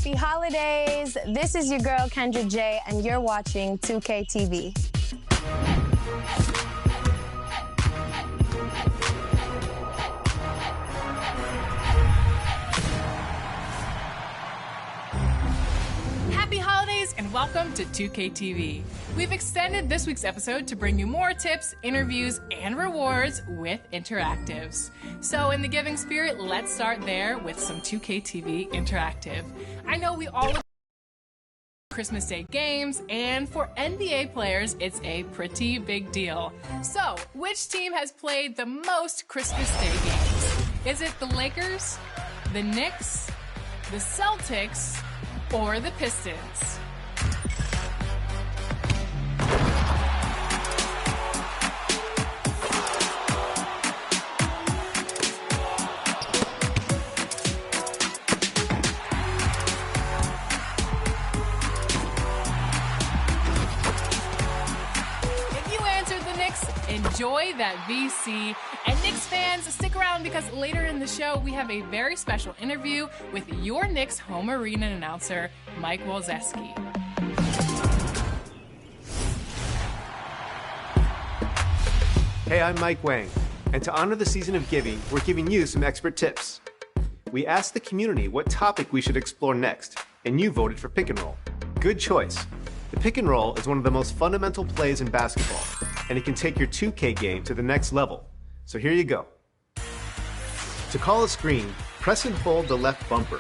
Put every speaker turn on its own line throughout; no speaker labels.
Happy holidays. This is your girl, Kendra J, and you're watching 2K TV.
Happy holidays and welcome to 2K TV. We've extended this week's episode to bring you more tips, interviews, and rewards with interactives. So in the giving spirit, let's start there with some 2K TV interactive. I know we all Christmas Day games, and for NBA players, it's a pretty big deal. So, which team has played the most Christmas Day games? Is it the Lakers, the Knicks, the Celtics, or the Pistons? Enjoy that VC. And Knicks fans, stick around because later in the show, we have a very special interview with your Knicks home arena announcer, Mike Wolzeski.
Hey, I'm Mike Wang, and to honor the season of giving, we're giving you some expert tips. We asked the community what topic we should explore next, and you voted for pick and roll. Good choice. The pick and roll is one of the most fundamental plays in basketball, and it can take your 2K game to the next level. So here you go. To call a screen, press and hold the left bumper.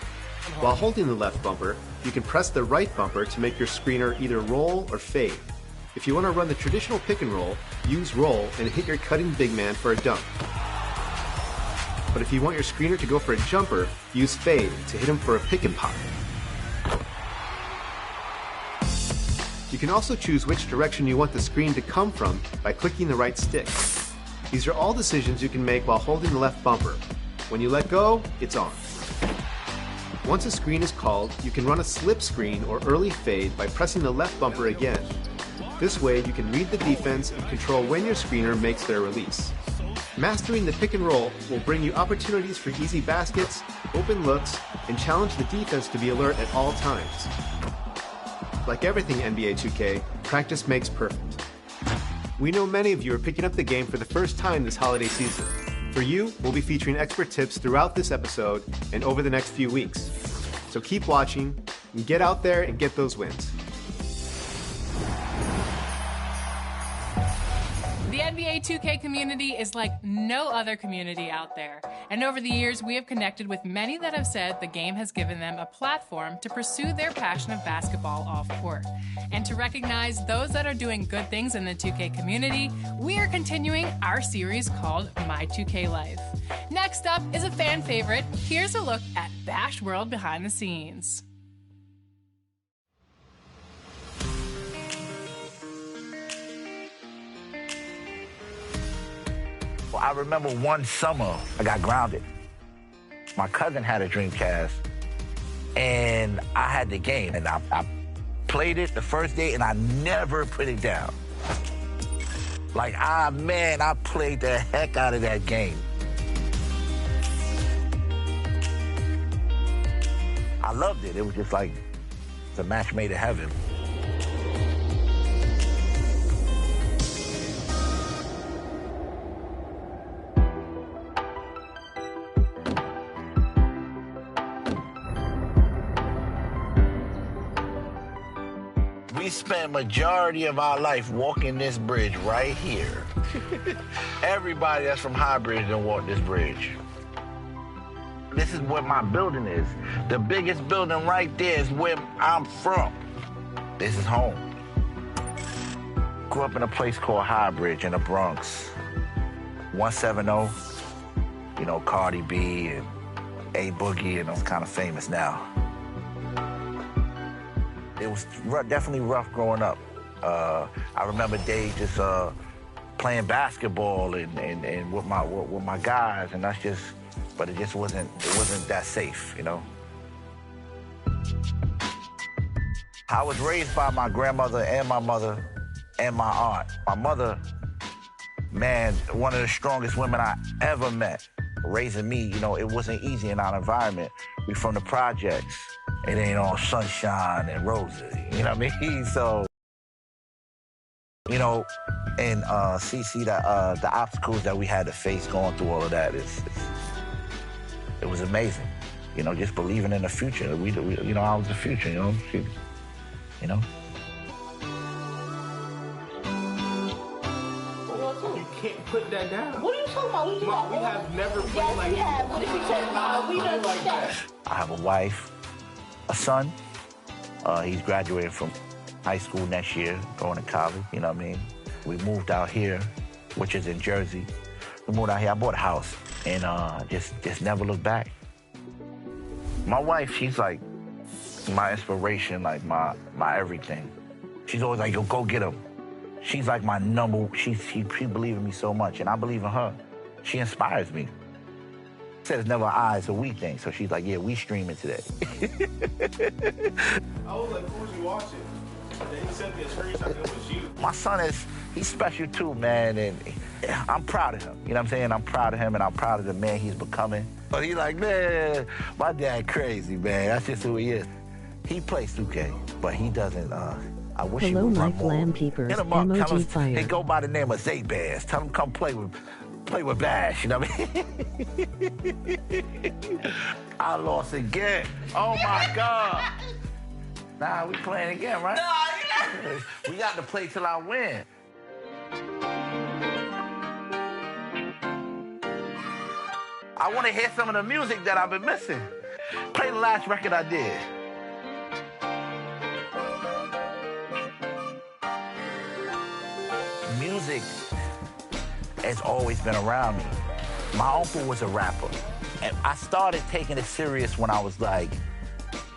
While holding the left bumper, you can press the right bumper to make your screener either roll or fade. If you want to run the traditional pick and roll, use roll and hit your cutting big man for a dunk. But if you want your screener to go for a jumper, use fade to hit him for a pick and pop. You can also choose which direction you want the screen to come from by clicking the right stick. These are all decisions you can make while holding the left bumper. When you let go, it's on. Once a screen is called, you can run a slip screen or early fade by pressing the left bumper again. This way you can read the defense and control when your screener makes their release. Mastering the pick and roll will bring you opportunities for easy baskets, open looks, and challenge the defense to be alert at all times. Like everything NBA 2K, practice makes perfect. We know many of you are picking up the game for the first time this holiday season. For you, we'll be featuring expert tips throughout this episode and over the next few weeks. So keep watching and get out there and get those wins.
The NBA 2K community is like no other community out there. And over the years, we have connected with many that have said the game has given them a platform to pursue their passion of basketball off court. And to recognize those that are doing good things in the 2K community, we are continuing our series called My 2K Life. Next up is a fan favorite. Here's a look at Bash World behind the scenes.
I remember one summer, I got grounded. My cousin had a Dreamcast, and I had the game, and I played it the first day, and I never put it down. Like, man, I played the heck out of that game. I loved it. It was just like the match made in heaven. We spent majority of our life walking this bridge right here. Everybody that's from High Bridge done walk this bridge. This is where my building is. The biggest building right there is where I'm from. This is home. Grew up in a place called High Bridge in the Bronx. 170, you know, Cardi B and A Boogie, and those kind of famous now. It was definitely rough growing up. I remember days just playing basketball and with my guys, and that's just, but it just wasn't that safe, you know. I was raised by my grandmother and my mother and my aunt. My mother, man, one of the strongest women I ever met. Raising me, you know, it wasn't easy in our environment. We from the projects. it ain't all sunshine and roses. You know what I mean? So, you know, and CC, the obstacles that we had to face going through all of that it was amazing. You know, just believing in the future. We you know, I was the future. You know, you know.
You can't put that down.
What are you talking about?
We have never played like
that. What are you talking about? We don't like that.
I have a wife, a son. He's graduating from high school next year, going to college. You know what I mean? We moved out here, which is in Jersey. We moved out here. I bought a house, and just never looked back. My wife, she's like my inspiration, like my everything. She's always like, yo, go get him. She's like my number. She believes in me so much, and I believe in her. She inspires me. Said it's never an eye, it's a we thing. So she's like, yeah, we streaming today.
I was like, who was you watching? And then he sent me a screenshot, it was you.
My son he's special too, man, and I'm proud of him. You know what I'm saying? I'm proud of him, and I'm proud of the man he's becoming. But he's like, man, my dad crazy, man. That's just who he is. He plays 2K, but he doesn't, I wish he would run more.
Flamekeepers,
Hit him up,
emoji
tell him,
fire.
he go by the name of Zabaz. Tell him come play with Bash, you know what I mean? I lost again. Oh my God. Nah, we playing again, right? No, we got to play till I win. I want to hear some of the music that I've been missing. Play the last record I did. Music has always been around me. My uncle was a rapper, and I started taking it serious when I was like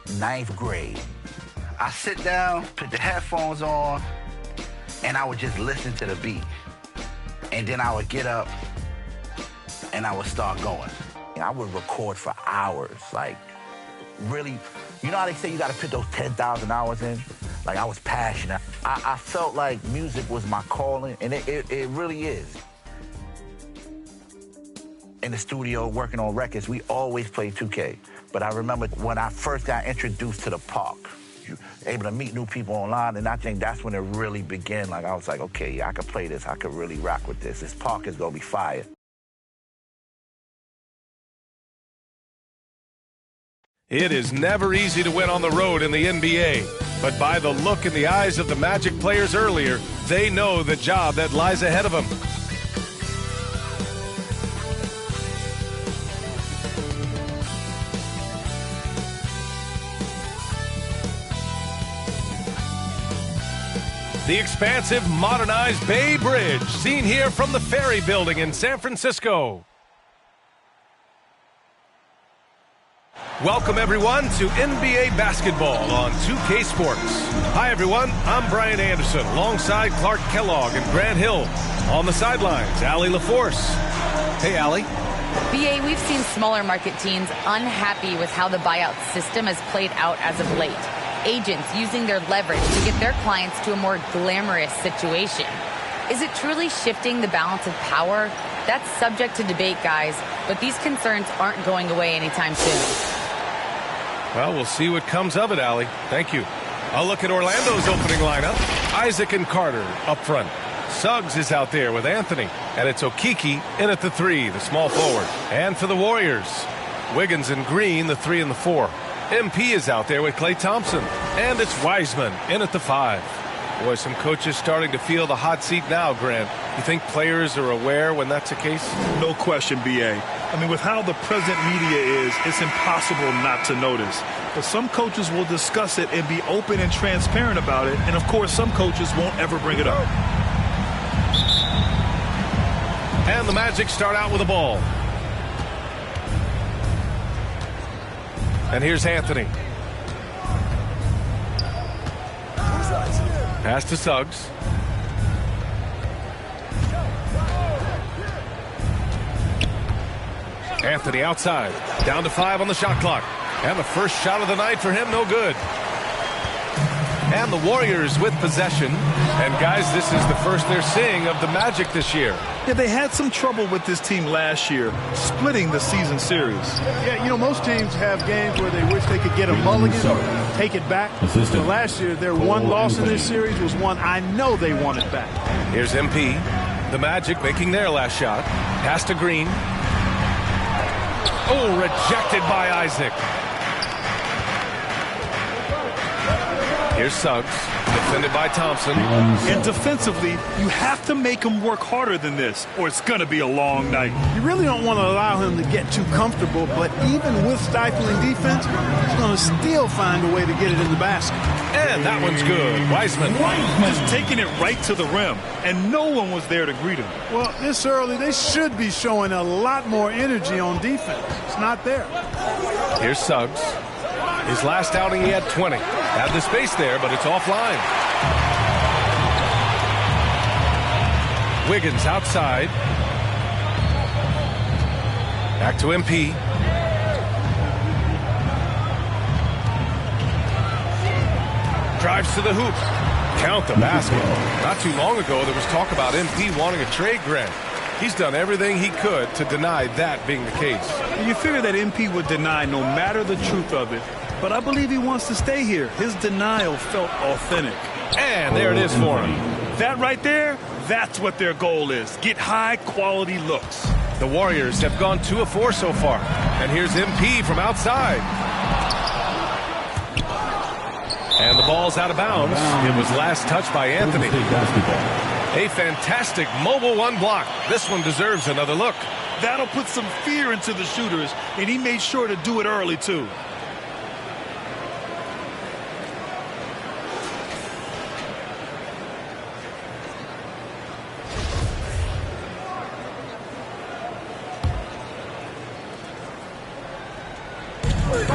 9th grade. I sit down, put the headphones on, and I would just listen to the beat. And then I would get up and I would start going. And I would record for hours, like really, you know how they say you gotta put those 10,000 hours in? Like I was passionate. I felt like music was my calling, and it really is. In the studio, working on records, we always played 2K. But I remember when I first got introduced to the park, able to meet new people online, and I think that's when it really began. Like I was like, okay, yeah, I could play this, I could really rock with this. This park is gonna be fire.
It is never easy to win on the road in the NBA, but by the look in the eyes of the Magic players earlier, they know the job that lies ahead of them. The expansive, modernized Bay Bridge, seen here from the Ferry Building in San Francisco. Welcome, everyone, to NBA basketball on 2K Sports. Hi, everyone. I'm Brian Anderson, alongside Clark Kellogg and Grant Hill. On the sidelines, Allie LaForce. Hey, Allie.
BA, we've seen smaller market teams unhappy with how the buyout system has played out as of late. Agents using their leverage to get their clients to a more glamorous situation. Is it truly shifting the balance of power? That's subject to debate, guys, but these concerns aren't going away anytime soon.
Well, we'll see what comes of it, Allie. Thank you. I'll look at Orlando's opening lineup. Isaac and Carter up front. Suggs is out there with Anthony. And it's Okeke in at the 3, the small forward. And for the Warriors, Wiggins and Green, the 3 and the 4. MP is out there with Klay Thompson. And it's Wiseman in at the 5. Boy, some coaches starting to feel the hot seat now, Grant. You think players are aware when that's the case?
No question, BA. I mean, with how the present media is, it's impossible not to notice. But some coaches will discuss it and be open and transparent about it. And, of course, some coaches won't ever bring it up.
And the Magic start out with the ball. And here's Anthony. Pass to Suggs. Anthony outside. Down to 5 on the shot clock. And the first shot of the night for him, no good. And the Warriors with possession. And guys, this is the first they're seeing of the Magic this year.
Yeah, they had some trouble with this team last year, splitting the season series.
Yeah, you know, most teams have games where they wish they could get a mulligan, take it back. But last year, their one loss in this series was one I know they wanted back.
Here's MP. The Magic making their last shot. Pass to Green. Oh, rejected by Isaac. Here's Suggs, defended by Thompson.
And defensively, you have to make him work harder than this, or it's going to be a long night.
You really don't want to allow him to get too comfortable, but even with stifling defense, he's going to still find a way to get it in the basket.
And that one's good. Wiseman.
Just taking it right to the rim, and no one was there to greet him.
Well, this early, they should be showing a lot more energy on defense. It's not there.
Here's Suggs. His last outing, he had 20. Had the space there, but it's offline. Wiggins outside. Back to MP. Drives to the hoop. Count the basket. Not too long ago, there was talk about MP wanting a trade grant. He's done everything he could to deny that being the case.
You figure that MP would deny no matter the truth of it, but I believe he wants to stay here. His denial felt authentic.
And there it is for him.
That right there, that's what their goal is. Get high-quality looks.
The Warriors have gone 2 of 4 so far. And here's MP from outside. And the ball's out of bounds. It was last touched by Anthony. A fantastic mobile one block. This one deserves another look.
That'll put some fear into the shooters, and he made sure to do it early, too.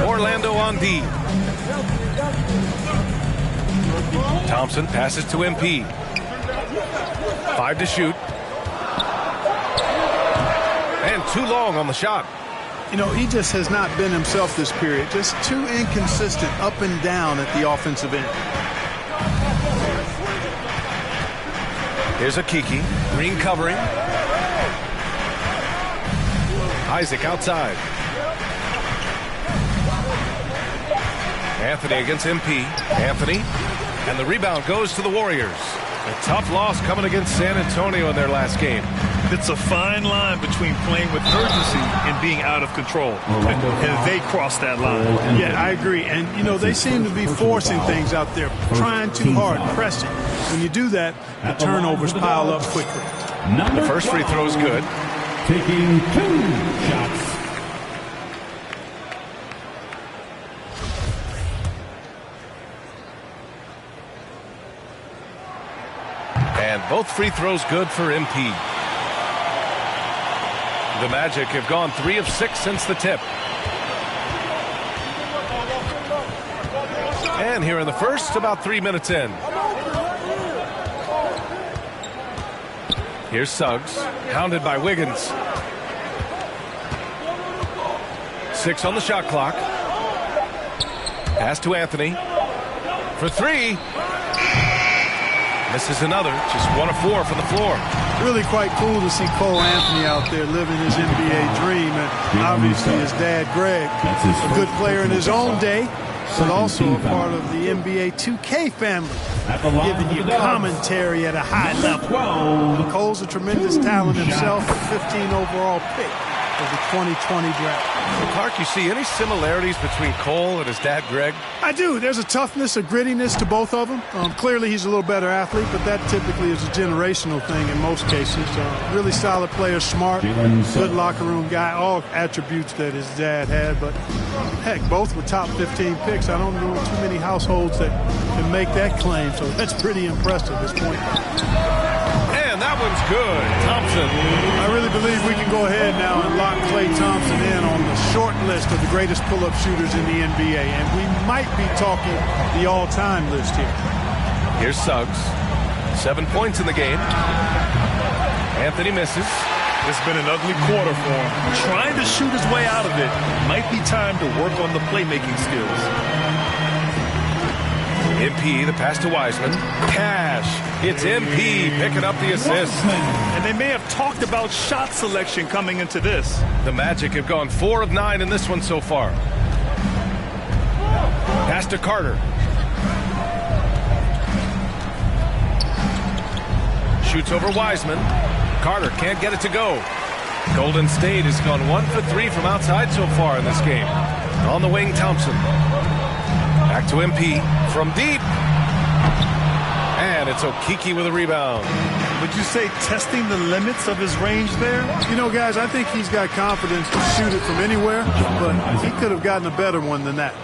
Orlando on D. Thompson passes to MP. 5 to shoot. And too long on the shot.
You know, he just has not been himself this period. Just too inconsistent up and down at the offensive end.
Here's a Kiki. Green covering. Isaac outside. Anthony against MP. Anthony. And the rebound goes to the Warriors. A tough loss coming against San Antonio in their last game.
It's a fine line between playing with urgency and being out of control. And they crossed that line.
Yeah, I agree. And, you know, they seem to be forcing things out there, trying too hard, pressing. When you do that, the turnovers pile up quickly.
The first free throw is good.
Taking 2 shots.
And both free throws good for MP. The Magic have gone 3 of 6 since the tip. And here in the first, about 3 minutes in. Here's Suggs, hounded by Wiggins. 6 on the shot clock. Pass to Anthony. For 3. Misses another. Just 1 of 4 from the floor.
Really quite cool to see Cole Anthony out there living his NBA dream. And obviously his dad, Greg, a good player in his own day, but also a part of the NBA 2K family, giving you commentary at a high level. Cole's a tremendous talent himself, a 15 overall pick of the 2020 draft.
So Clark, you see any similarities between Cole and his dad, Greg?
I do. There's a toughness, a grittiness to both of them. Clearly, he's a little better athlete, but that typically is a generational thing in most cases. Really solid player, smart, good locker room guy, all attributes that his dad had. But, heck, both were top 15 picks. I don't know too many households that can make that claim, so that's pretty impressive at this point.
And that one's good. Thompson.
I really believe we can go ahead now and lock Klay Thompson in on the short list of the greatest pull-up shooters in the NBA, and we might be talking the all-time list here.
Here's Suggs. 7 points in the game. Anthony misses.
It's been an ugly quarter for him. Trying to shoot his way out of it. Might be time to work on the playmaking skills.
MP, the pass to Wiseman. Cash. It's MP picking up the assist.
And they may have talked about shot selection coming into this.
The Magic have gone 4 of 9 in this one so far. Pass to Carter. Shoots over Wiseman. Carter can't get it to go. Golden State has gone 1 for 3 from outside so far in this game. On the wing, Thompson. Back to MP from deep. And it's Okeke with a rebound.
Would you say testing the limits of his range there?
You know, guys, I think he's got confidence to shoot it from anywhere, but he could have gotten a better one than that.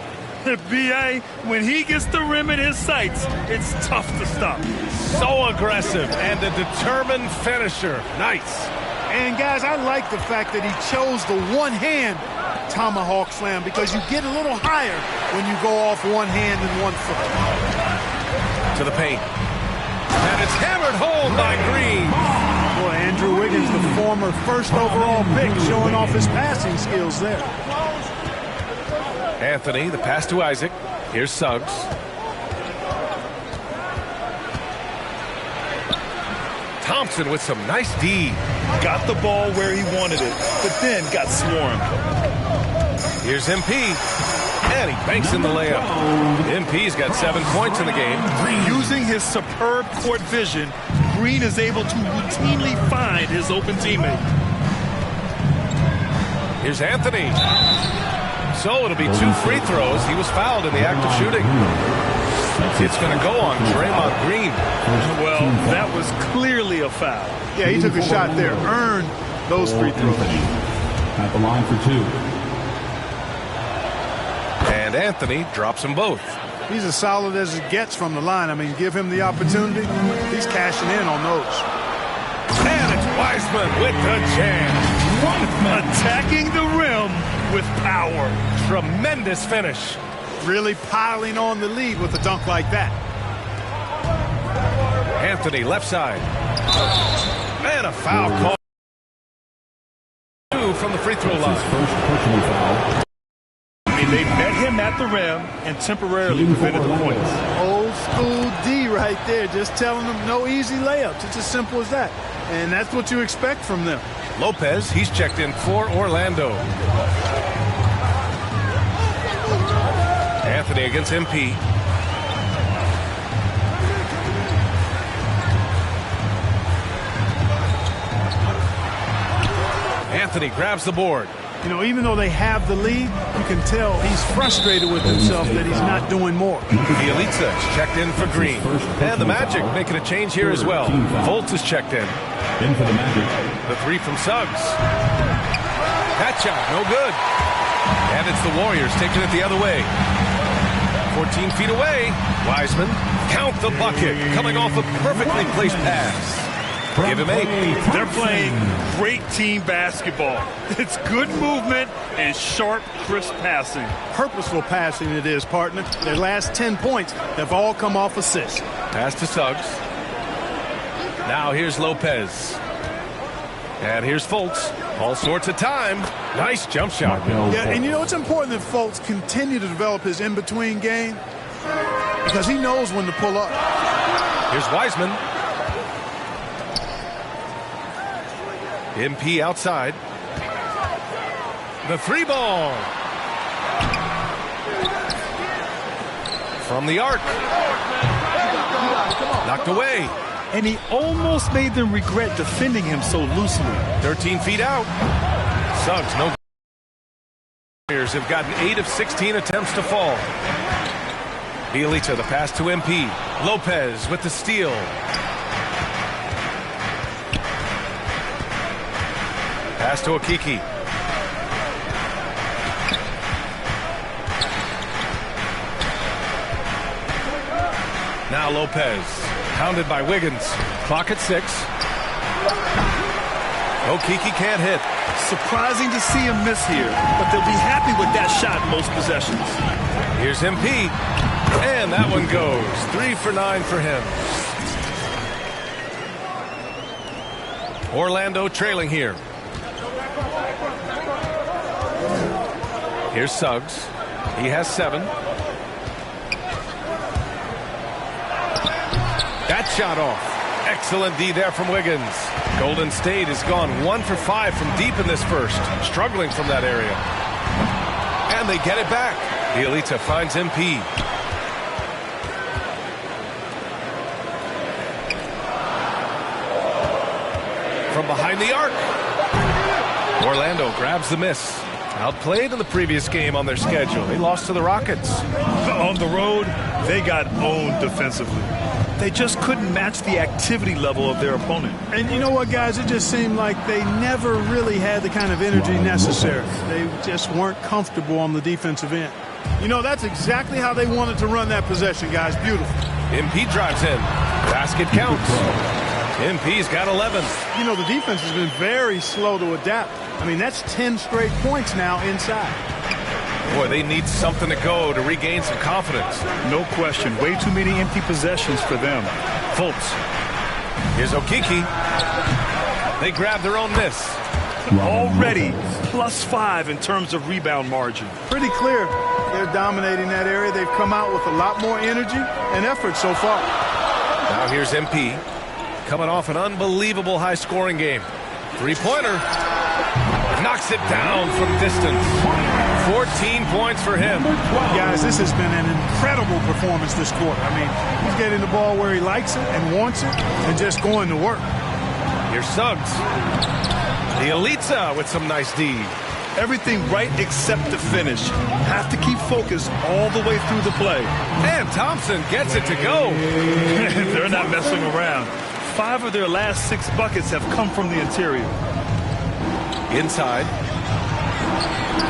B.A., when he gets the rim in his sights, it's tough to stop.
So aggressive and a determined finisher. Nice.
And, guys, I like the fact that he chose the one-hand tomahawk slam because you get a little higher when you go off one hand and 1 foot.
To the paint. And it's hammered home by Green.
Boy, Andrew Wiggins, the former first overall pick, showing off his passing skills there.
Anthony, the pass to Isaac. Here's Suggs. Thompson with some nice D.
Got the ball where he wanted it, but then got swarmed.
Here's MP. And he banks in the layup. MP's got 7 points in the game.
Using his superb court vision, Green is able to routinely find his open teammate.
Here's Anthony. So it'll be 2 free throws. He was fouled in the act of shooting. It's going to go on Draymond Green.
Well, that was clearly a foul.
Yeah, he took a shot there. Earned those free throws.
At the line for 2.
And Anthony drops them both.
He's as solid as it gets from the line. I mean, give him the opportunity. He's cashing in on those.
And it's Wiseman with the jam.
Attacking the rim with power.
Tremendous finish.
Really piling on the lead with a dunk like that.
Anthony left side. And a foul call. 2 from the free throw line.
First personal foul.
I mean, they met him at the rim and temporarily prevented the points.
Old school D right there. Just telling them no easy layups. It's as simple as that. And that's what you expect from them.
Lopez, he's checked in for Orlando. Anthony against MP. Anthony grabs the board.
You know, even though they have the lead, you can tell he's frustrated with himself that he's not doing more.
Bielitsa is checked in for Green. And the Magic making a change here as well. Fultz is checked in.
In for the Magic.
The 3 from Suggs. That shot, no good. And it's the Warriors taking it the other way. 14 feet away. Wiseman, count the bucket. Coming off a perfectly placed pass. Give him 8.
They're playing great team basketball. It's good movement and sharp, crisp passing.
Purposeful passing it is, partner. Their last 10 points have all come off assists.
Pass to Suggs. Now here's Lopez. And here's Fultz. All sorts of time. Nice jump shot.
Yeah, and you know it's important that Fultz continue to develop his in-between game because he knows when to pull up.
Here's Wiseman. MP outside. The 3 ball. From the arc. Knocked away.
And he almost made them regret defending him so loosely.
13 feet out. Suggs, no. Warriors have gotten 8 of 16 attempts to fall. Bielitsa, the pass to MP. Lopez with the steal. Pass to Okeke. Now Lopez. Pounded by Wiggins. Clock at 6. Okeke can't hit.
Surprising to see him miss here, but they'll be happy with that shot most possessions.
Here's MP. And that one goes. 3 for 9 for him. Orlando trailing here. Here's Suggs. He has 7. shot off. Excellent D there from Wiggins. Golden State has gone 1 for 5 from deep in this first, struggling from that area. And they get it back. Bielitsa finds MP. From behind the arc. Orlando grabs the miss. Outplayed in the previous game on their schedule. They lost to the Rockets.
On the road, they got owned defensively. They just couldn't match the activity level of their opponent.
And you know what, guys? It just seemed like they never really had the kind of energy necessary. They just weren't comfortable on the defensive end. You know, that's exactly how they wanted to run that possession, guys. Beautiful.
MP drives in. Basket counts. MP's got 11.
You know, the defense has been very slow to adapt. I mean, that's 10 straight points now inside.
Boy, they need something to go to regain some confidence.
No question. Way too many empty possessions for them.
Fultz. Here's Okiki. They grab their own miss.
Already +5 in terms of rebound margin.
Pretty clear. They're dominating that area. They've come out with a lot more energy and effort so far.
Now here's MP. Coming off an unbelievable high-scoring game. Three-pointer. Knocks it down from distance. 14 points for him.
Guys, this has been an incredible performance this quarter. I mean, he's getting the ball where he likes it and wants it and just going to work.
Here's Suggs. Bielitsa with some nice D.
Everything right except the finish. Have to keep focused all the way through the play.
And Thompson gets it to go.
They're not messing around. 5 of their last 6 buckets have come from the interior.
Inside.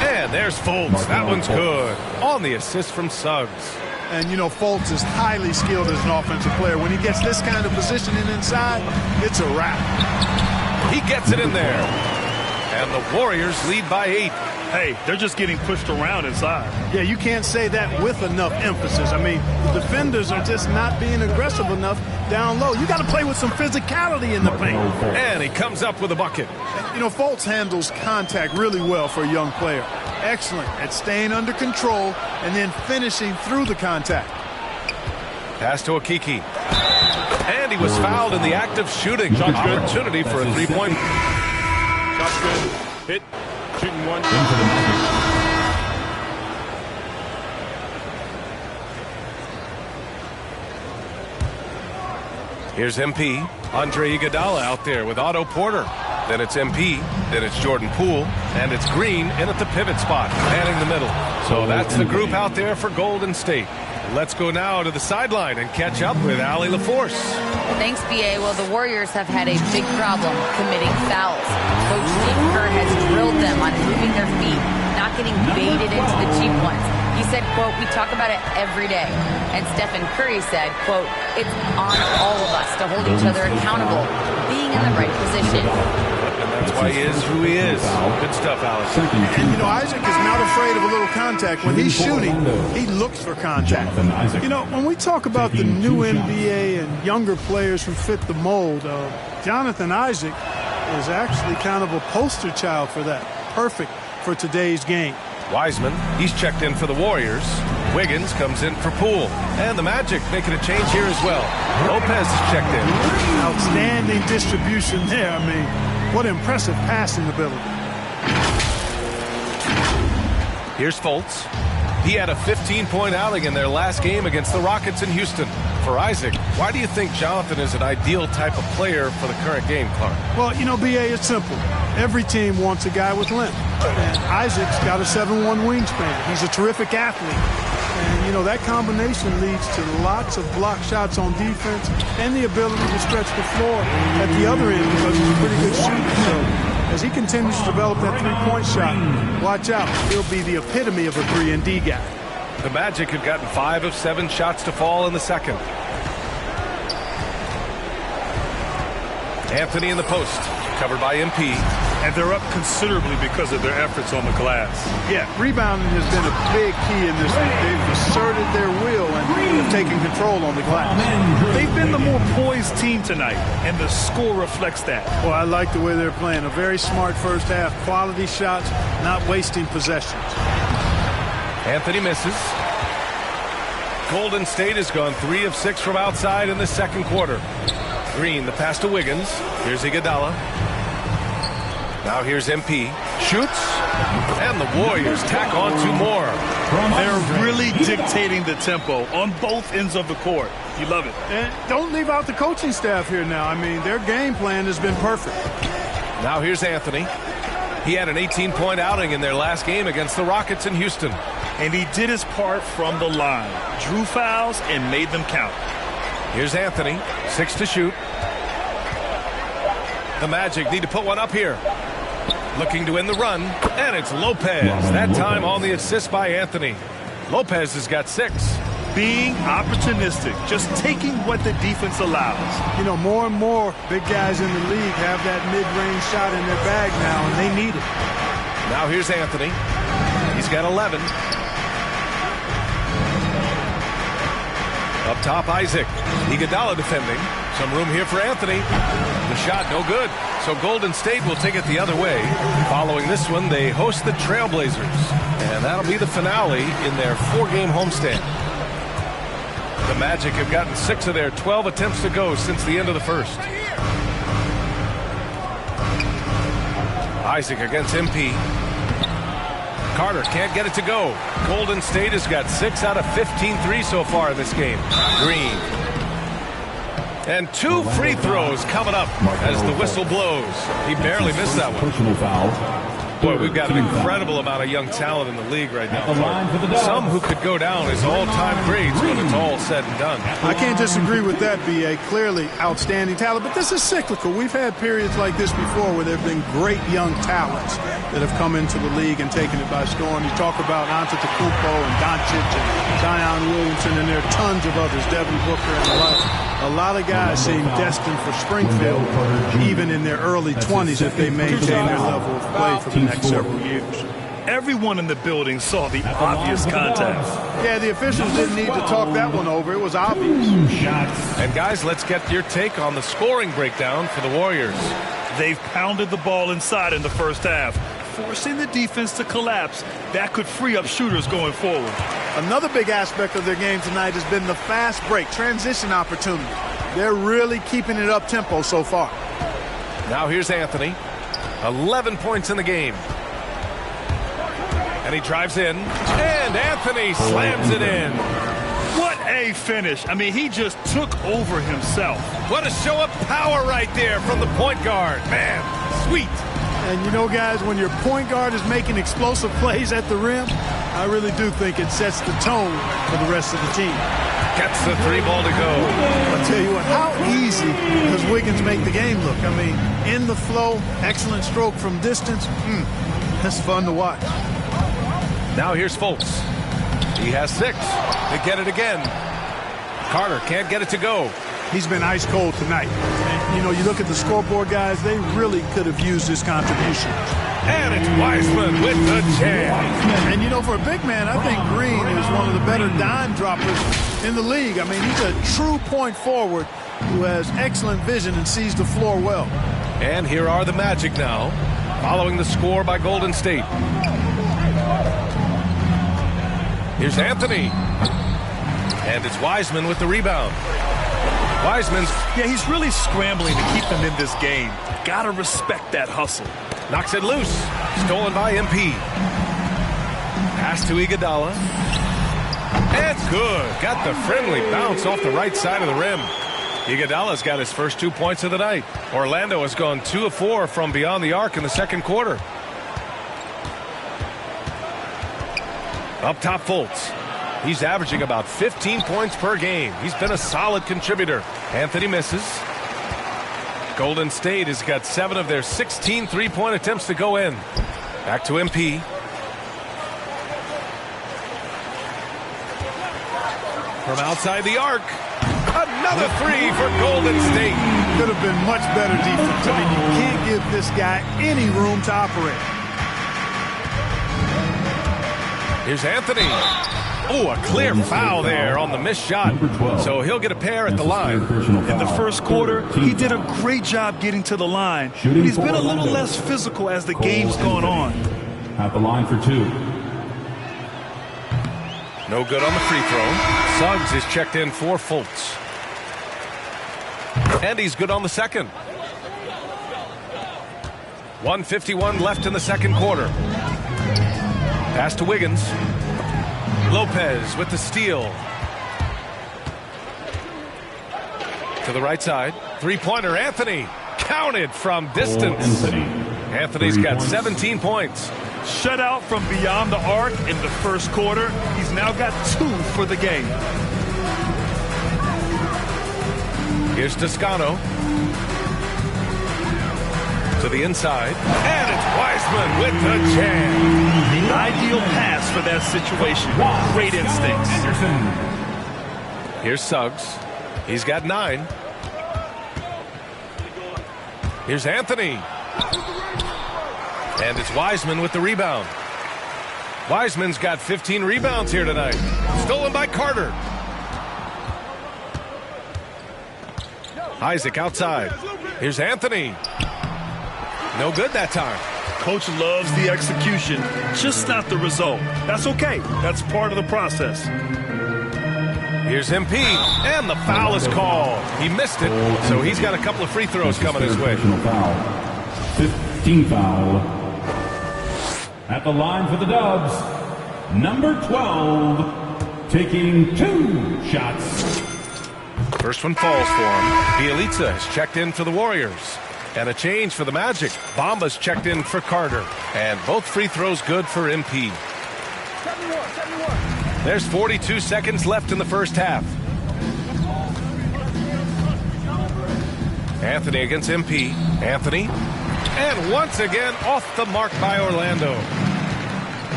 And there's Fultz. That one's good. On the assist from Suggs.
And, you know, Fultz is highly skilled as an offensive player. When he gets this kind of positioning inside, it's a wrap.
He gets it in there. And the Warriors lead by 8.
Hey, they're just getting pushed around inside.
Yeah, you can't say that with enough emphasis. I mean, the defenders are just not being aggressive enough down low. You got to play with some physicality in the paint.
And he comes up with a bucket.
You know, Fultz handles contact really well for a young player. Excellent at staying under control and then finishing through the contact.
Pass to Okiki. And he was fouled in the act of shooting. Opportunity for a three-point.
Shot's good. Hit. Shooting one.
Here's MP. Andre Iguodala out there with Otto Porter. Then it's MP. Then it's Jordan Poole. And it's Green in at the pivot spot, manning the middle. So that's the group out there for Golden State. Let's go now to the sideline and catch up with Allie LaForce.
Thanks, B.A. Well, the Warriors have had a big problem committing fouls. Coach Steve Kerr has drilled them on moving their feet, not getting baited into the cheap ones. He said, quote, "We talk about it every day." And Stephen Curry said, quote, "It's on all of us to hold each other accountable, being in the right position."
And that's why he is who he is. Good stuff, Alex.
And, you know, Isaac is not afraid of a little contact. When he's shooting, he looks for contact. You know, when we talk about the new NBA and younger players who fit the mold, Jonathan Isaac is actually kind of a poster child for that. Perfect for today's game.
Wiseman, he's checked in for the Warriors. Wiggins comes in for Poole. And the Magic making a change here as well. Lopez is checked in.
Outstanding distribution there. I mean, what impressive passing ability.
Here's Fultz. He had a 15-point outing in their last game against the Rockets in Houston. For Isaac, why do you think Jonathan is an ideal type of player for the current game, Clark?
Well, you know, B.A., it's simple. Every team wants a guy with length. And Isaac's got a 7'1" wingspan. He's a terrific athlete. And, you know, that combination leads to lots of block shots on defense and the ability to stretch the floor at the other end because he's a pretty good shooter. So as he continues to develop that three-point shot, watch out. He'll be the epitome of a 3-and-D guy.
The Magic have gotten 5 of 7 shots to fall in the second. Anthony in the post, covered by MP.
And they're up considerably because of their efforts on the glass.
Yeah, rebounding has been a big key in this one. They've asserted their will and have taken control on the glass.
They've been the more poised team tonight, and the score reflects that.
Well, I like the way they're playing. A very smart first half. Quality shots, not wasting possessions.
Anthony misses. Golden State has gone 3 of 6 from outside in the second quarter. Green, the pass to Wiggins. Here's Iguodala. Now here's MP. Shoots. And the Warriors tack on 2 more.
They're really dictating the tempo on both ends of the court. You love it.
And don't leave out the coaching staff here now. I mean, their game plan has been perfect.
Now here's Anthony. He had an 18-point outing in their last game against the Rockets in Houston.
And he did his part from the line. Drew fouls and made them count.
Here's Anthony. 6 to shoot. The Magic need to put one up here. Looking to win the run. And it's Lopez. That time on the assist by Anthony. Lopez has got 6.
Being opportunistic, just taking what the defense allows.
You know, more and more big guys in the league have that mid-range shot in their bag now, and they need it.
Now here's Anthony. He's got 11. Up top, Isaac. Iguodala defending. Some room here for Anthony. The shot no good. So Golden State will take it the other way. Following this one, they host the Trailblazers. And that'll be the finale in their 4-game homestand. The Magic have gotten 6 of their 12 attempts to go since the end of the first. Isaac against MP. Carter can't get it to go. Golden State has got 6 out of 15 threes so far in this game. Green. And 2 free throws coming up as the whistle blows. He barely missed that one.
Personal foul.
Boy, we've got an incredible amount of young talent in the league right now. Some who could go down as all-time greats when it's all said and done.
I can't disagree with that, B.A. Clearly outstanding talent, but this is cyclical. We've had periods like this before where there have been great young talents that have come into the league and taken it by storm. You talk about Antetokounmpo and Doncic and Zion Williamson, and there are tons of others, Devin Booker and the like. A lot of guys seem destined for Springfield, even in their early 20s, if they maintain their level of play for the next several years.
Everyone in the building saw the obvious contact.
Yeah, the officials didn't need to talk that one over. It was obvious.
And guys, let's get your take on the scoring breakdown for the Warriors.
They've pounded the ball inside in the first half, forcing the defense to collapse. That could free up shooters going forward.
Another big aspect of their game tonight has been the fast break, transition opportunity. They're really keeping it up-tempo so far.
Now here's Anthony. 11 points in the game. And he drives in. And Anthony slams it in.
What a finish. I mean, he just took over himself.
What a show of power right there from the point guard. Man, sweet.
And you know, guys, when your point guard is making explosive plays at the rim, I really do think it sets the tone for the rest of the team.
Gets the 3 ball to go.
I'll tell you what, how easy does Wiggins make the game look? I mean, in the flow, excellent stroke from distance. That's fun to watch.
Now here's Fultz. He has 6. They get it again. Carter can't get it to go.
He's been ice cold tonight. And, you know, you look at the scoreboard, guys, they really could have used his contribution.
And it's Wiseman with the jam.
And, you know, for a big man, I think Green is one of the better dime droppers in the league. I mean, he's a true point forward who has excellent vision and sees the floor well.
And here are the Magic now, following the score by Golden State. Here's Anthony. And it's Wiseman with the rebound. Wiseman's...
Yeah, he's really scrambling to keep them in this game. Gotta respect that hustle.
Knocks it loose. Stolen by MP. Pass to Iguodala. And good. Got the friendly bounce off the right side of the rim. Iguodala's got his first 2 points of the night. Orlando has gone 2 of 4 from beyond the arc in the second quarter. Up top, Fultz. He's averaging about 15 points per game. He's been a solid contributor. Anthony misses. Golden State has got 7 of their 16 three-point attempts to go in. Back to MP. From outside the arc. Another 3 for Golden State.
Could have been much better defense. I mean, you can't give this guy any room to operate.
Here's Anthony. Oh, a clear foul there on the missed shot. So he'll get a pair at the line.
In the first quarter, he did a great job getting to the line. But he's been a little less physical as the game's gone on.
At the line for 2.
No good on the free throw. Suggs is checked in for Fultz. And he's good on the second. 1:51 left in the second quarter. Pass to Wiggins. Lopez with the steal. To the right side. Three-pointer, Anthony. Counted from distance. Anthony's got 17 points.
Shut out from beyond the arc in the first quarter. He's now got 2 for the game.
Here's Toscano. To the inside. And it's Wiseman with the jam.
The ideal pass for that situation. Great instincts.
Here's Suggs. He's got 9. Here's Anthony. And it's Wiseman with the rebound. Wiseman's got 15 rebounds here tonight. Stolen by Carter. Isaac outside. Here's Anthony. No good that time.
Coach loves the execution, just not the result. That's okay. That's part of the process.
Here's MP, and the foul is called. He missed it, so he's got a couple of free throws coming his way.
15 foul. At the line for the Dubs, number 12, taking 2 shots.
First one falls for him. Bielitsa has checked in for the Warriors. And a change for the Magic. Bamba's checked in for Carter. And both free throws good for MP. There's 42 seconds left in the first half. Anthony against MP. Anthony. And once again off the mark by Orlando.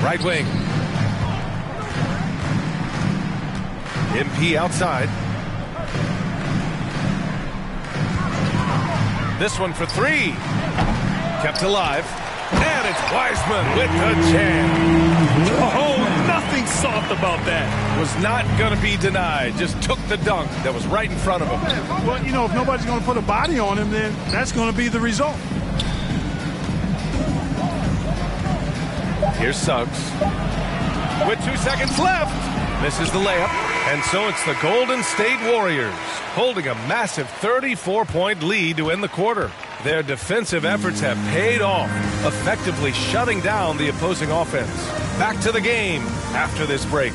Right wing. MP outside. This one for 3. Kept alive. And it's Wiseman with the jam.
Oh, nothing soft about that.
Was not going to be denied. Just took the dunk that was right in front of him.
Well, you know, if nobody's going to put a body on him, then that's going to be the result.
Here's Suggs. With 2 seconds left. Misses the layup. And so it's the Golden State Warriors holding a massive 34-point lead to end the quarter. Their defensive efforts have paid off, effectively shutting down the opposing offense. Back to the game after this break.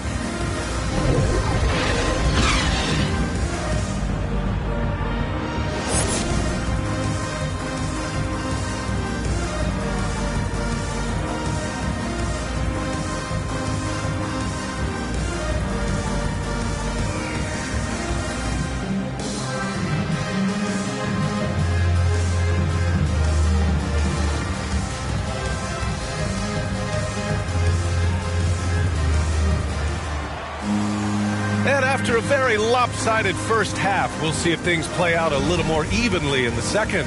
After a very lopsided first half, we'll see if things play out a little more evenly in the second.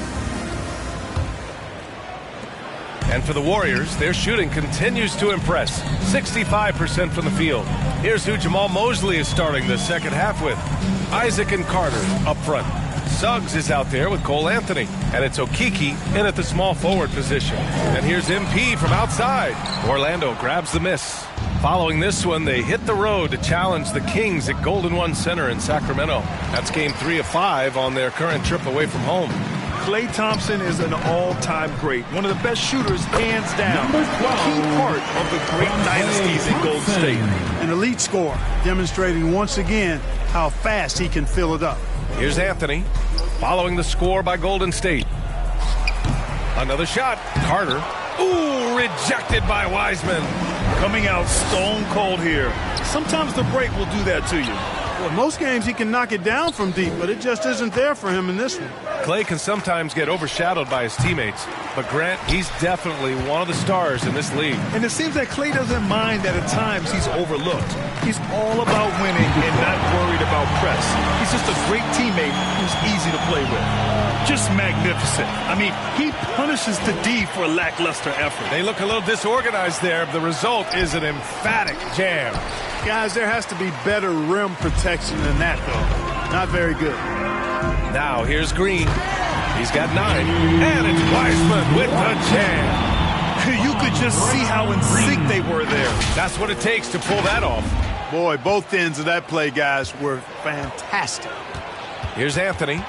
And for the Warriors, their shooting continues to impress. 65% from the field. Here's who Jamal Mosley is starting the second half with. Isaac and Carter up front. Suggs is out there with Cole Anthony. And it's Okiki in at the small forward position. And here's MP from outside. Orlando grabs the miss. Following this one, they hit the road to challenge the Kings at Golden One Center in Sacramento. That's game 3 of 5 on their current trip away from home.
Klay Thompson is an all-time great, one of the best shooters, hands down. A key part of the great dynasties in Golden State.
An elite scorer, demonstrating once again how fast he can fill it up.
Here's Anthony, following the score by Golden State. Another shot. Carter. Ooh, rejected by Wiseman.
Coming out stone cold here. Sometimes the break will do that to you.
Well, most games he can knock it down from deep, but it just isn't there for him in this one.
Klay can sometimes get overshadowed by his teammates, but Grant, he's definitely one of the stars in this league.
And it seems that Klay doesn't mind that at times he's overlooked. He's all about winning and not worried about press. He's just a great teammate who's easy to play with. Just magnificent. I mean, he punishes the D for a lackluster effort.
They look a little disorganized there. The result is an emphatic jam.
Guys, there has to be better rim protection than that, though. Not very good.
Now here's Green. He's got 9. And it's Wiseman with the jam.
You could just see how in sync they were there.
That's what it takes to pull that off.
Boy, both ends of that play, guys, were fantastic.
Here's Anthony.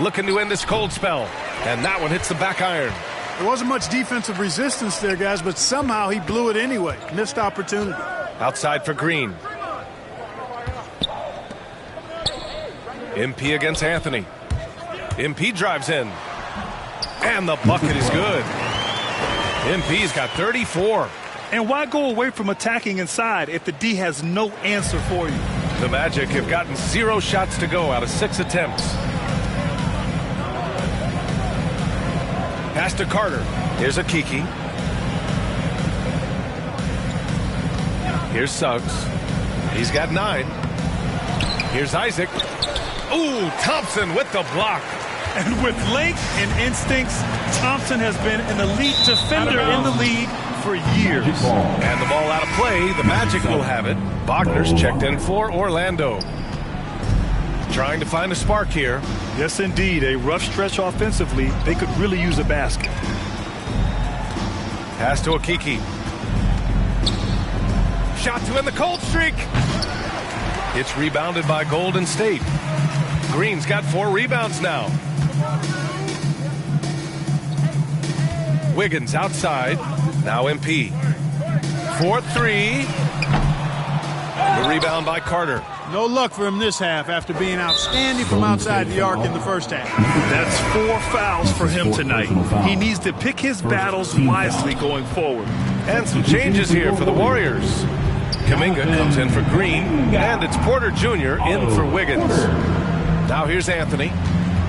Looking to end this cold spell. And that one hits the back iron.
There wasn't much defensive resistance there, guys, but somehow he blew it anyway. Missed opportunity.
Outside for Green. MP against Anthony. MP drives in. And the bucket is good. MP's got 34.
And why go away from attacking inside if the D has no answer for you?
The Magic have gotten 0 shots to go out of 6 attempts. Pass to Carter. Here's a Kiki. Here's Suggs. He's got 9. Here's Isaac. Ooh, Thompson with the block.
And with length and instincts, Thompson has been an elite defender in the league for years.
And the ball out of play. The Magic will have it. Wagner's checked in for Orlando. Trying to find a spark here.
Yes, indeed. A rough stretch offensively. They could really use a basket.
Pass to Okiki. Shot to end the cold streak. It's rebounded by Golden State. Green's got 4 rebounds now. Wiggins outside. Now MP. 4-3. The rebound by Carter.
No luck for him this half after being outstanding from outside the arc in the first half.
That's 4 fouls for him tonight. He needs to pick his battles wisely going forward.
And some changes here for the Warriors. Kuminga comes in for Green, and it's Porter Jr. in for Wiggins. Now here's Anthony.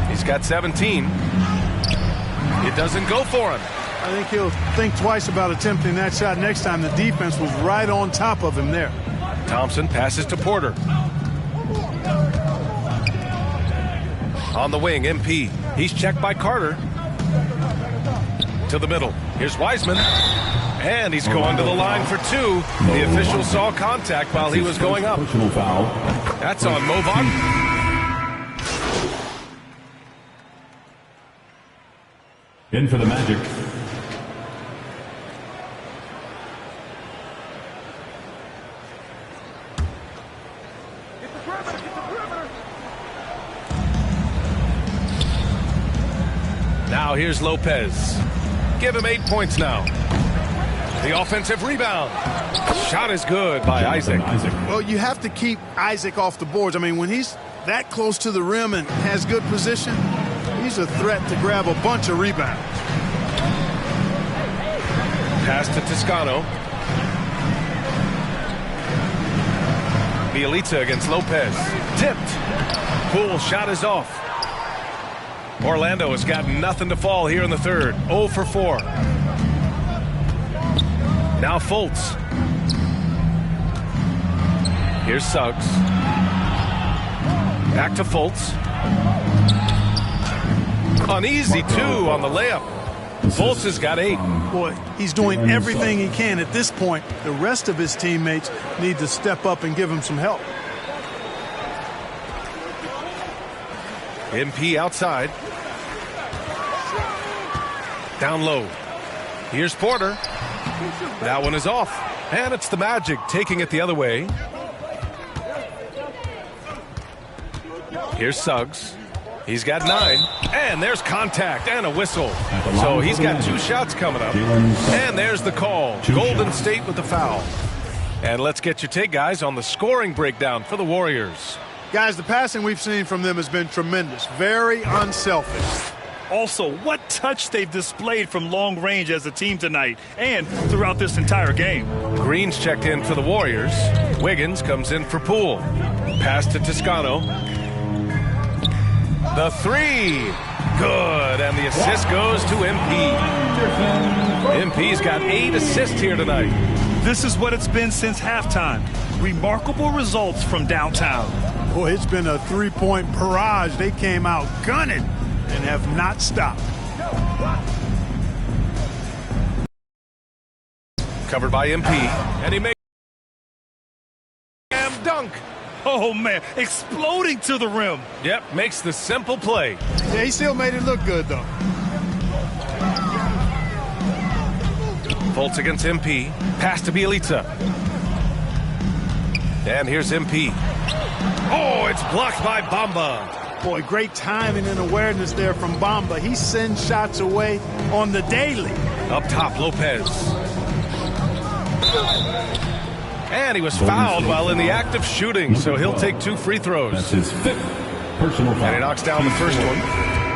He's got 17. It doesn't go for him.
I think he'll think twice about attempting that shot next time. The defense was right on top of him there.
Thompson passes to Porter. On the wing, MP. He's checked by Carter. To the middle. Here's Wiseman. And he's going to the line for 2. The official saw contact while he was going up. That's on Mo Wagner.
In for the Magic.
Now here's Lopez. Give him 8 points now. The offensive rebound. Shot is good by Isaac.
Well, you have to keep Isaac off the boards. I mean, when he's that close to the rim and has good position, he's a threat to grab a bunch of rebounds.
Pass to Toscano. Bielitsa against Lopez. Tipped. Poole shot is off. Orlando has got nothing to fall here in the third. 0 for 4. Now Fultz. Here's Suggs. Back to Fultz. Uneasy 2 on the layup. Fultz has got 8.
Boy, he's doing everything he can at this point. The rest of his teammates need to step up and give him some help.
MP outside. Down low. Here's Porter. That one is off. And it's the Magic taking it the other way. Here's Suggs. He's got 9. And there's contact and a whistle. So he's got 2 shots coming up. And there's the call. Golden State with the foul. And let's get your take, guys, on the scoring breakdown for the Warriors.
Guys, the passing we've seen from them has been tremendous. Very unselfish.
Also, what touch they've displayed from long range as a team tonight and throughout this entire game.
Green's checked in for the Warriors. Wiggins comes in for Poole. Pass to Toscano. The 3. Good. And the assist goes to MP. MP's got 8 assists here tonight.
This is what it's been since halftime. Remarkable results from downtown.
Boy, it's been a 3-point barrage. They came out gunning and have not stopped.
Covered by MP, and he makes a dunk.
Oh, man, exploding to the rim.
Yep, makes the simple play.
Yeah, he still made it look good, though.
Foltz against MP. Pass to Bielitsa. And here's MP. Oh, it's blocked by Bamba.
Boy, great timing and awareness there from Bamba. He sends shots away on the daily.
Up top, Lopez. And he was fouled while in the act of shooting, so he'll take 2 free throws.
That's his 5th personal foul.
And he knocks down the first one.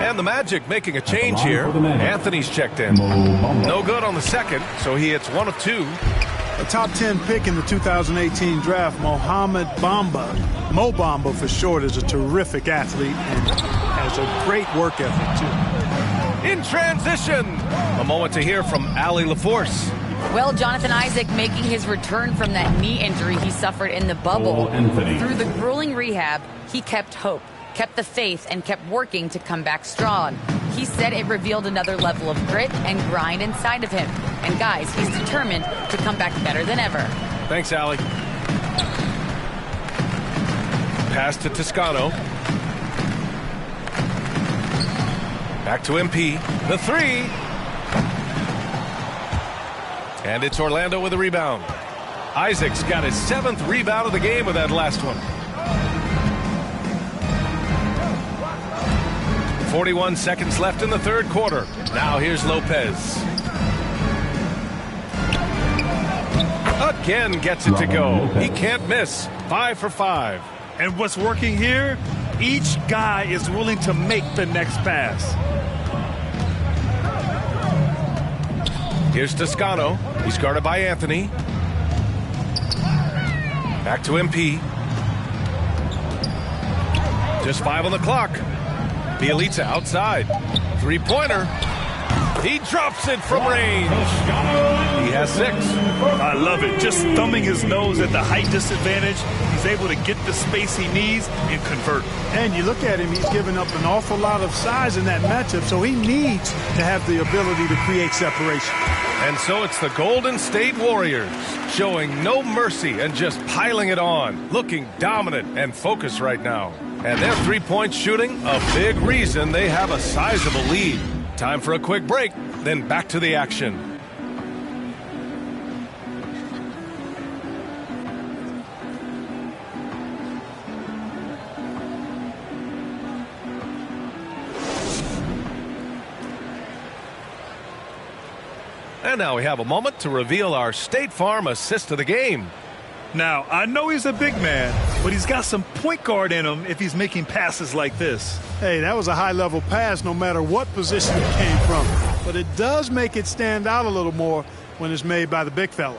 And the Magic making a change here. Anthony's checked in. No good on the second, so he hits 1 of 2.
A top 10 pick in the 2018 draft, Mohamed Bamba. Mo Bamba for short, is a terrific athlete and has a great work ethic too.
In transition, a moment to hear from Allie LaForce.
Well, Jonathan Isaac making his return from that knee injury he suffered in the bubble. Through the grueling rehab, he kept hope, kept the faith, and kept working to come back strong. He said it revealed another level of grit and grind inside of him. And guys, he's determined to come back better than ever.
Thanks, Allie. Pass to Toscano. Back to MP. The 3. And it's Orlando with a rebound. Isaac's got his 7th rebound of the game with that last one. 41 seconds left in the third quarter. Now here's Lopez. Again gets it to go. He can't miss. 5 for 5.
And what's working here? Each guy is willing to make the next pass.
Here's Toscano. He's guarded by Anthony. Back to MP. Just 5 on the clock. Bielitsa outside. 3-pointer. He drops it from range. He has 6.
I love it. Just thumbing his nose at the height disadvantage. He's able to get the space he needs and convert.
And you look at him, he's given up an awful lot of size in that matchup, so he needs to have the ability to create separation.
And so it's the Golden State Warriors showing no mercy and just piling it on, looking dominant and focused right now. And their 3-point shooting, a big reason they have a sizable lead. Time for a quick break, then back to the action. And now we have a moment to reveal our State Farm assist of the game.
Now, I know he's a big man, but he's got some point guard in him if he's making passes like this.
Hey, that was a high-level pass no matter what position it came from. But it does make it stand out a little more when it's made by the big fella.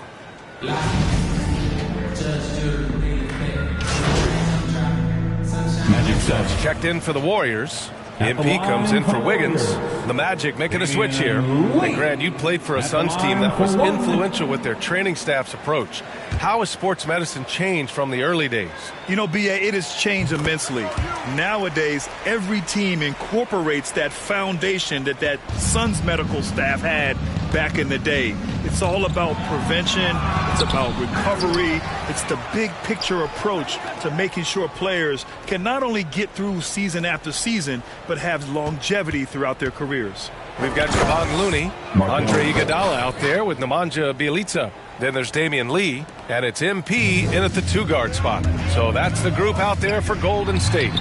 Magic set.
Checked in for the Warriors. MP comes in for Wiggins. The Magic making a switch here. And Grant, you played for a Suns team that was influential with their training staff's approach. How has sports medicine changed from the early days?
You know, B.A., it has changed immensely. Nowadays, every team incorporates that foundation that Suns medical staff had back in the day. It's all about prevention. It's about recovery. It's the big picture approach to making sure players can not only get through season after season, but have longevity throughout their careers.
We've got Javon Looney, Andre Iguodala out there with Nemanja Bjelica. Then there's Damian Lee, and it's MP in at the 2-guard spot. So that's the group out there for Golden State.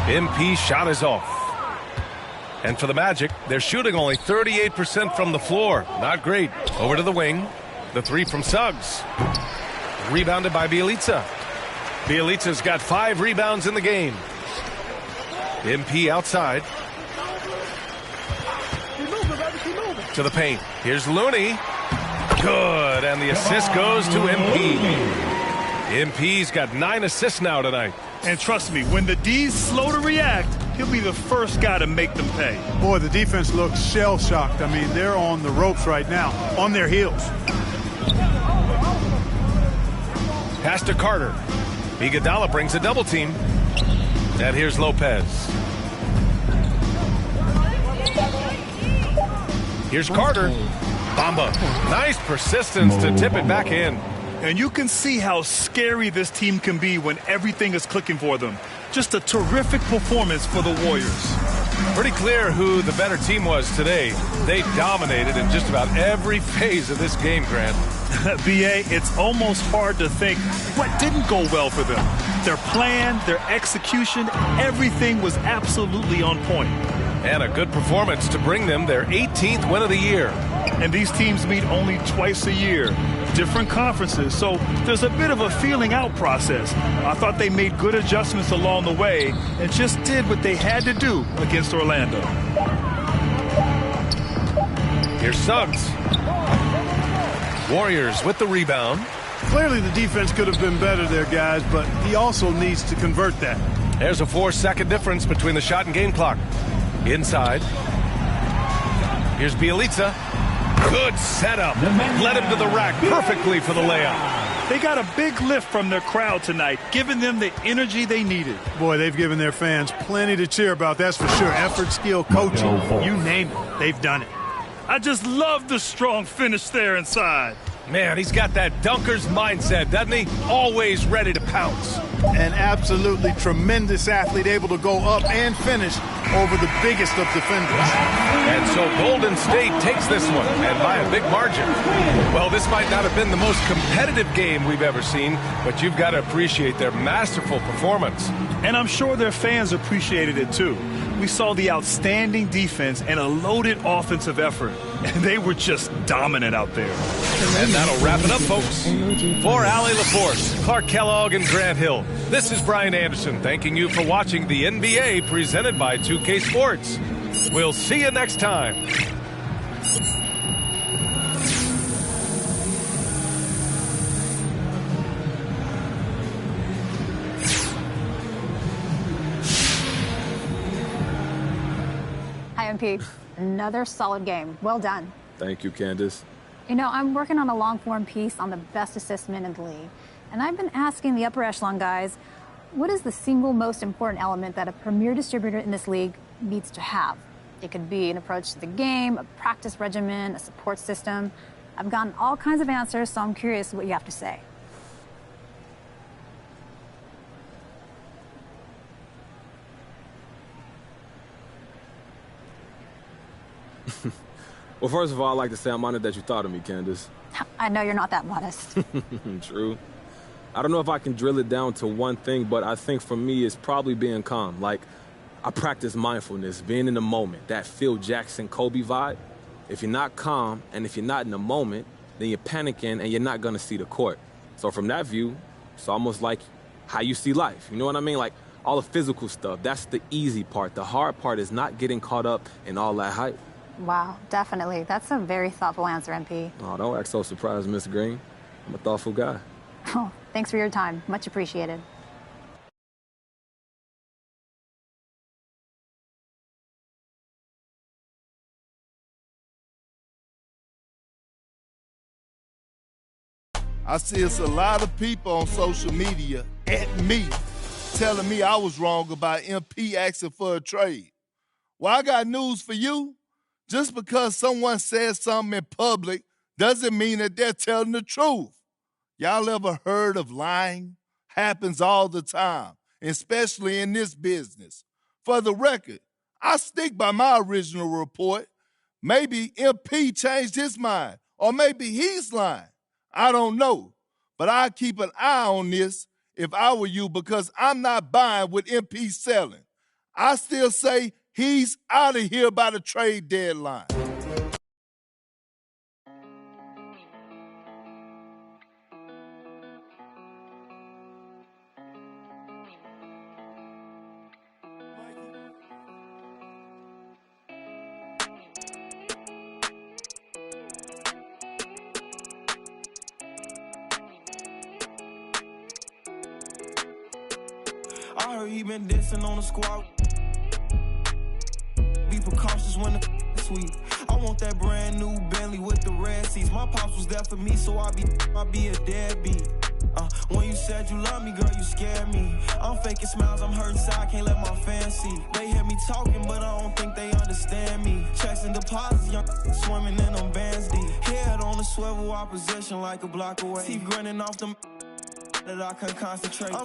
MP shot is off. And for the Magic, they're shooting only 38% from the floor. Not great. Over to the wing. The 3 from Suggs. Rebounded by Bjelica. Bjelica's got 5 rebounds in the game. MP outside. To the paint. Here's Looney. Good, and the assist goes to MP. MP's got 9 assists now tonight.
And trust me, when the D's slow to react, he'll be the first guy to make them pay.
Boy, the defense looks shell-shocked. I mean, they're on the ropes right now, on their heels.
Pass to Carter. Iguodala brings a double team. And here's Lopez. Here's Carter. Bamba. Nice persistence to tip it back in.
And you can see how scary this team can be when everything is clicking for them. Just a terrific performance for the Warriors.
Pretty clear who the better team was today. They dominated in just about every phase of this game, Grant.
B.A., it's almost hard to think what didn't go well for them. Their plan, their execution, everything was absolutely on point.
And a good performance to bring them their 18th win of the year.
And these teams meet only twice a year, different conferences, so there's a bit of a feeling out process. I thought they made good adjustments along the way and just did what they had to do against Orlando.
Here's Suggs. Warriors with the rebound.
Clearly the defense could have been better there, guys, but he also needs to convert that.
There's a 4-second difference between the shot and game clock. Inside. Here's Bielitsa. Good setup. Led him to the rack perfectly for the layup.
They got a big lift from their crowd tonight, giving them the energy they needed.
Boy, they've given their fans plenty to cheer about, that's for sure. Effort, skill, coaching, you name it, they've done it.
I just love the strong finish there inside.
Man, he's got that dunker's mindset, doesn't he? Always ready to pounce.
An absolutely tremendous athlete, able to go up and finish over the biggest of defenders.
And so Golden State takes this one, and by a big margin. Well, this might not have been the most competitive game we've ever seen, but you've got to appreciate their masterful performance.
And I'm sure their fans appreciated it too. We saw the outstanding defense and a loaded offensive effort, and they were just dominant out there.
And that'll wrap it up, folks. For Allie LaForce, Clark Kellogg, and Grant Hill, this is Brian Anderson thanking you for watching the NBA presented by 2K Sports. We'll see you next time.
Hi, MP. Another solid game. Well done.
Thank you, Candace.
You know, I'm working on a long-form piece on the best assist men in the league. And I've been asking the upper echelon guys, what is the single most important element that a premier distributor in this league needs to have? It could be an approach to the game, a practice regimen, a support system. I've gotten all kinds of answers, so I'm curious what you have to say.
Well, first of all, I'd like to say I'm honored that you thought of me, Candace.
I know you're not that modest.
True. I don't know if I can drill it down to one thing, but I think for me it's probably being calm. Like, I practice mindfulness, being in the moment, that Phil Jackson, Kobe vibe. If you're not calm and if you're not in the moment, then you're panicking and you're not going to see the court. So from that view, it's almost like how you see life. You know what I mean? Like, all the physical stuff, that's the easy part. The hard part is not getting caught up in all that hype.
Wow, definitely. That's a very thoughtful answer, MP.
Oh, don't act so surprised, Miss Green. I'm a thoughtful guy.
Oh, thanks for your time. Much appreciated.
I see it's a lot of people on social media at me telling me I was wrong about MP asking for a trade. Well, I got news for you. Just because someone says something in public doesn't mean that they're telling the truth. Y'all ever heard of lying? Happens all the time, especially in this business. For the record, I stick by my original report. Maybe MP changed his mind, or maybe he's lying. I don't know, but I'd keep an eye on this if I were you, because I'm not buying what MP's selling. I still say he's out of here by the trade deadline.
I heard he been dissing on the squad. Be precautious when the sweet. I want that brand new Bentley with the red seats. My pops was there for me, so I be a deadbeat. When you said you love me, girl, you scared me. I'm faking smiles, I'm hurting, so I can't let my fans see. They hear me talking, but I don't think they understand me. Checks and deposits, young swimming in them bands deep. Head on the swivel, opposition like a block away. Teeth grinning off them that I can concentrate.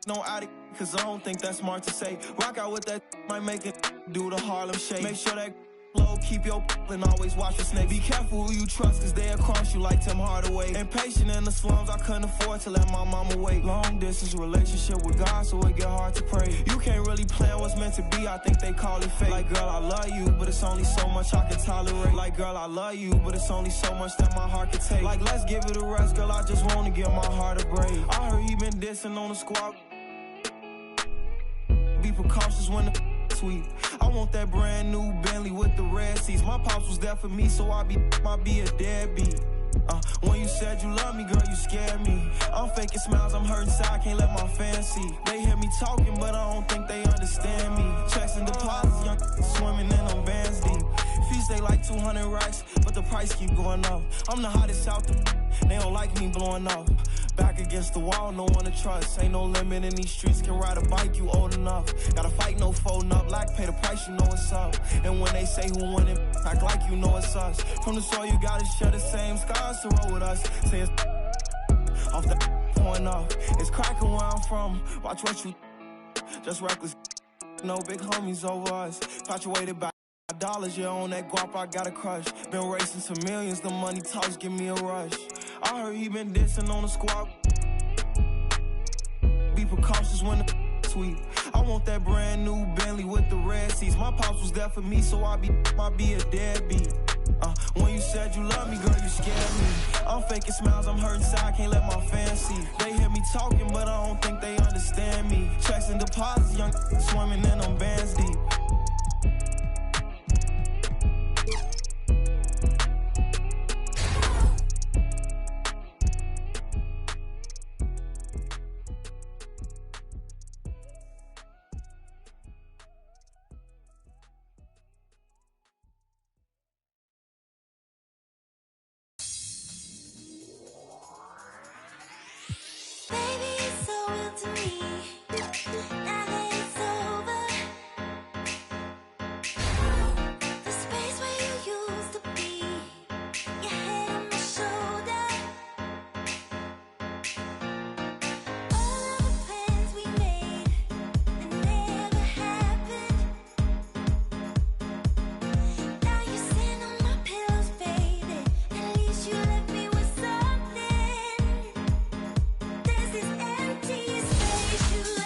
no addict, cause I don't think that's smart to say. Rock out with that, might make it do the Harlem Shake. Make sure that low, keep your and always watch the snake. Be careful who you trust, cause they'll cross you like Tim Hardaway. Impatient in the slums, I couldn't afford to let my mama wait. Long distance relationship with God, so it get hard to pray. You can't really plan what's meant to be, I think they call it fate. Like, girl, I love you, but it's only so much I can tolerate. Like, girl, I love you, but it's only so much that my heart can take. Like, let's give it a rest, girl, I just wanna give my heart a break. I heard he been dissing on the squad. Be precautious when the sweet. I want that brand new Bentley with the red seats. My pops was there for me, so I be a deadbeat. When you said you love me, girl, you scared me. I'm faking smiles, I'm hurting inside, can't let my fans see. They hear me talking, but I don't think they understand me. Checks and deposits, young swimming in them bands deep. Fees they like 200 racks, but the price keep going up. I'm the hottest out the they don't like me blowing up. Back against the wall, no one to trust. Ain't no limit in these streets, can ride a bike, you old enough. Gotta fight, no folding up, like pay the price, you know it's up. And when they say who won it, act like you know it's us. From the soil, you gotta share the same scars to roll with us. Say it's off the point off. It's cracking where I'm from, watch what you just reckless. No big homies over us, infatuated by dollars, yeah, on that guap, I got a crush. Been racing to millions, the money talks, give me a rush. I heard he been dissing on the squad. Be precautious when the sweet. I want that brand new Bentley with the red seats. My pops was there for me, so I be a deadbeat. When you said you love me, girl, you scared me. I'm faking smiles, I'm hurting inside, can't let my fans see. They hear me talking, but I don't think they understand me. Checks and deposits, young swimming in them bands deep.
You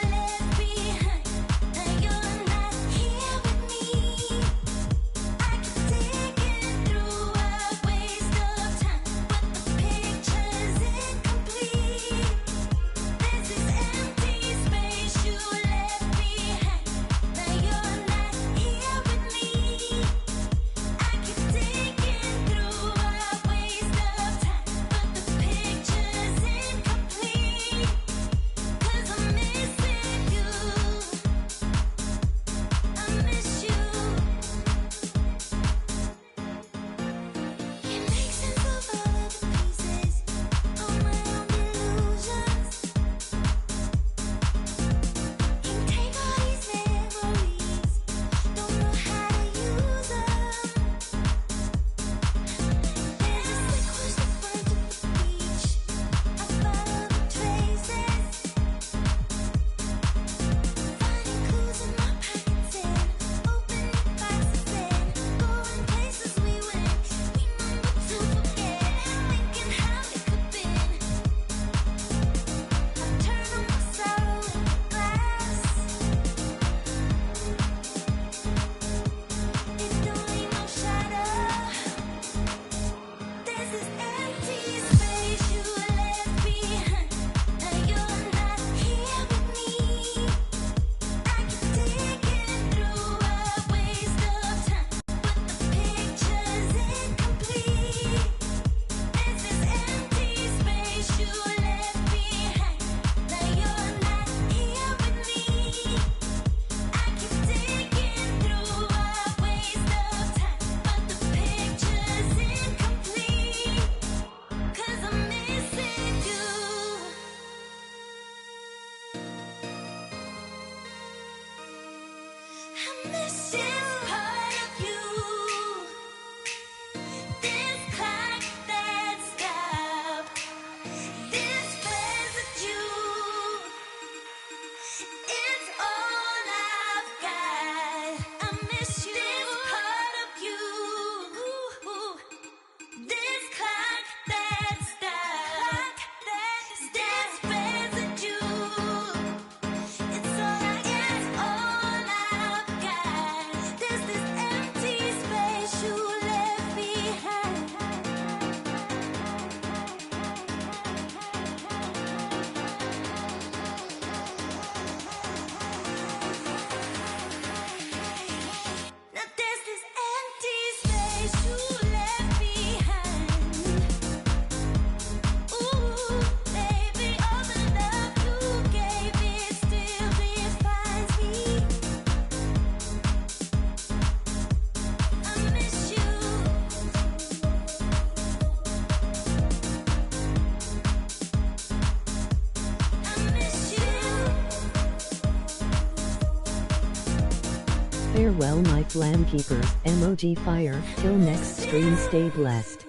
Farewell my Flamekeepers, emoji fire, till next stream stay blessed.